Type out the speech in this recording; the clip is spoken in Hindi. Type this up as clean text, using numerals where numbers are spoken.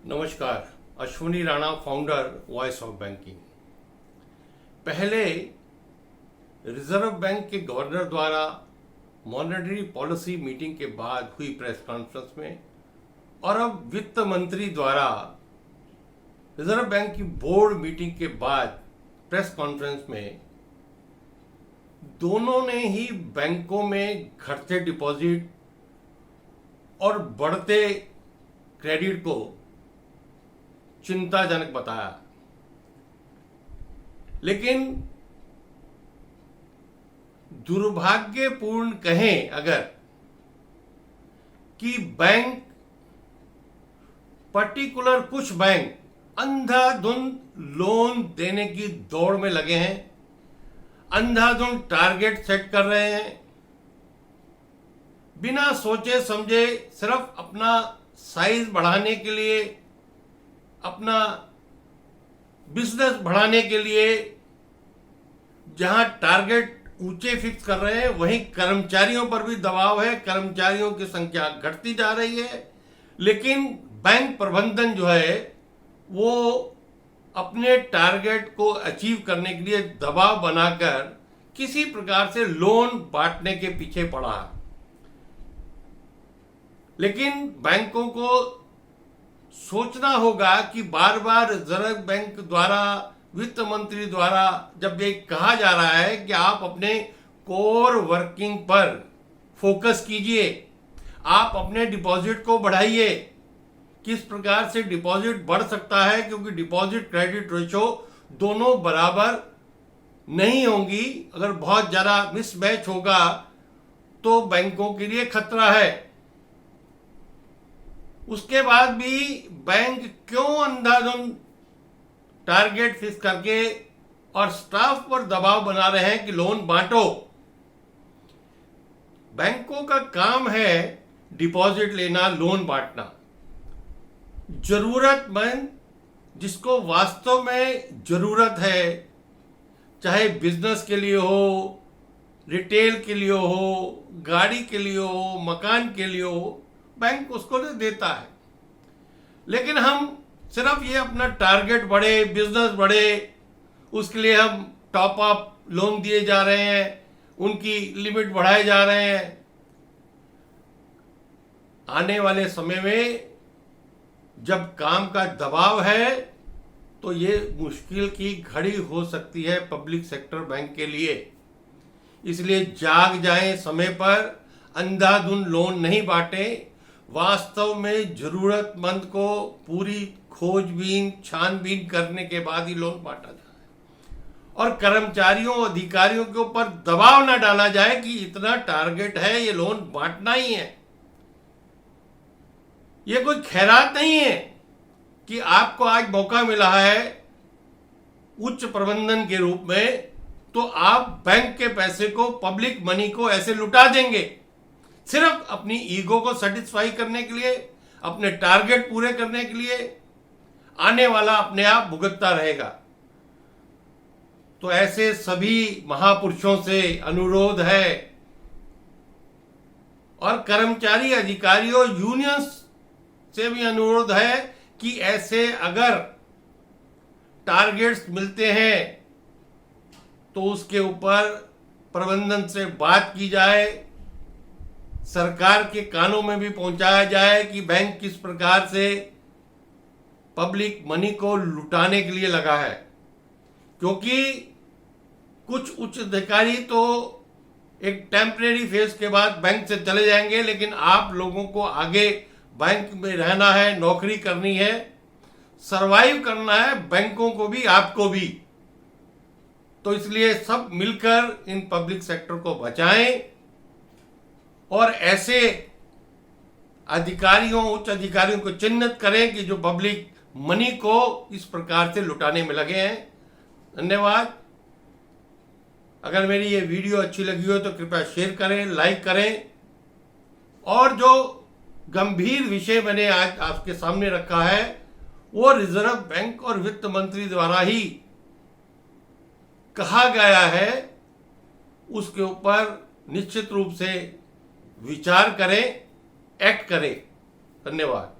नमस्कार। Ashwini Rana, founder, voice of banking. पहले रिजर्व बैंक के गवर्नर द्वारा मॉनेटरी पॉलिसी मीटिंग के बाद हुई प्रेस कॉन्फ्रेंस में और अब वित्त मंत्री द्वारा रिजर्व बैंक की बोर्ड मीटिंग के बाद प्रेस कॉन्फ्रेंस में दोनों ने ही बैंकों में घटते डिपॉजिट और बढ़ते क्रेडिट को चिंताजनक बताया। लेकिन दुर्भाग्यपूर्ण कहें अगर कि बैंक, पर्टिकुलर कुछ बैंक अंधाधुंध लोन देने की दौड़ में लगे हैं, अंधाधुंध टारगेट सेट कर रहे हैं, बिना सोचे समझे सिर्फ अपना साइज बढ़ाने के लिए, अपना बिजनेस बढ़ाने के लिए जहां टारगेट ऊंचे फिक्स कर रहे हैं, वहीं कर्मचारियों पर भी दबाव है। कर्मचारियों की संख्या घटती जा रही है, लेकिन बैंक प्रबंधन जो है वो अपने टारगेट को अचीव करने के लिए दबाव बनाकर किसी प्रकार से लोन बांटने के पीछे पड़ा है। लेकिन बैंकों को सोचना होगा कि बार बार रिजर्व बैंक द्वारा, वित्त मंत्री द्वारा जब ये कहा जा रहा है कि आप अपने कोर वर्किंग पर फोकस कीजिए, आप अपने डिपॉजिट को बढ़ाइए, किस प्रकार से डिपॉजिट बढ़ सकता है, क्योंकि डिपॉजिट क्रेडिट रेशो दोनों बराबर नहीं होंगी। अगर बहुत ज्यादा मिसमैच होगा तो बैंकों के लिए खतरा है। उसके बाद भी बैंक क्यों अंधाधुंध टारगेट फिक्स करके और स्टाफ पर दबाव बना रहे हैं कि लोन बांटो। बैंकों का काम है डिपॉजिट लेना, लोन बांटना। जरूरतमंद, जिसको वास्तव में जरूरत है, चाहे बिजनेस के लिए हो, रिटेल के लिए हो, गाड़ी के लिए हो, मकान के लिए हो, बैंक उसको देता है। लेकिन हम सिर्फ ये अपना टारगेट बढ़े, बिजनेस बढ़े, उसके लिए हम टॉप अप लोन दिए जा रहे हैं, उनकी लिमिट बढ़ाए जा रहे हैं। आने वाले समय में जब काम का दबाव है तो ये मुश्किल की घड़ी हो सकती है पब्लिक सेक्टर बैंक के लिए। इसलिए जाग जाएं, समय पर अंधाधुंध लोन नहीं बांटें। वास्तव में जरूरतमंद को पूरी खोजबीन, छानबीन करने के बाद ही लोन बांटा जाए और कर्मचारियों, अधिकारियों के ऊपर दबाव ना डाला जाए कि इतना टारगेट है, ये लोन बांटना ही है। ये कोई खैरात नहीं है कि आपको आज मौका मिला है उच्च प्रबंधन के रूप में, तो आप बैंक के पैसे को, पब्लिक मनी को ऐसे लुटा देंगे सिर्फ अपनी ईगो को सेटिस्फाई करने के लिए, अपने टारगेट पूरे करने के लिए। आने वाला अपने आप भुगतता रहेगा। तो ऐसे सभी महापुरुषों से अनुरोध है और कर्मचारी, अधिकारियों, यूनियंस से भी अनुरोध है कि ऐसे अगर टारगेट्स मिलते हैं तो उसके ऊपर प्रबंधन से बात की जाए, सरकार के कानों में भी पहुंचाया जाए कि बैंक किस प्रकार से पब्लिक मनी को लुटाने के लिए लगा है। क्योंकि कुछ उच्च अधिकारी तो एक टेम्परेरी फेज के बाद बैंक से चले जाएंगे, लेकिन आप लोगों को आगे बैंक में रहना है, नौकरी करनी है, सरवाइव करना है, बैंकों को भी, आपको भी। तो इसलिए सब मिलकर इन पब्लिक सेक्टर को बचाएं और ऐसे अधिकारियों, उच्च अधिकारियों को चिन्हित करें कि जो पब्लिक मनी को इस प्रकार से लुटाने में लगे हैं। धन्यवाद। अगर मेरी ये वीडियो अच्छी लगी हो तो कृपया शेयर करें, लाइक करें। और जो गंभीर विषय मैंने आज आपके सामने रखा है वो रिजर्व बैंक और वित्त मंत्री द्वारा ही कहा गया है, उसके ऊपर निश्चित रूप से विचार करें, एक्ट करें। धन्यवाद।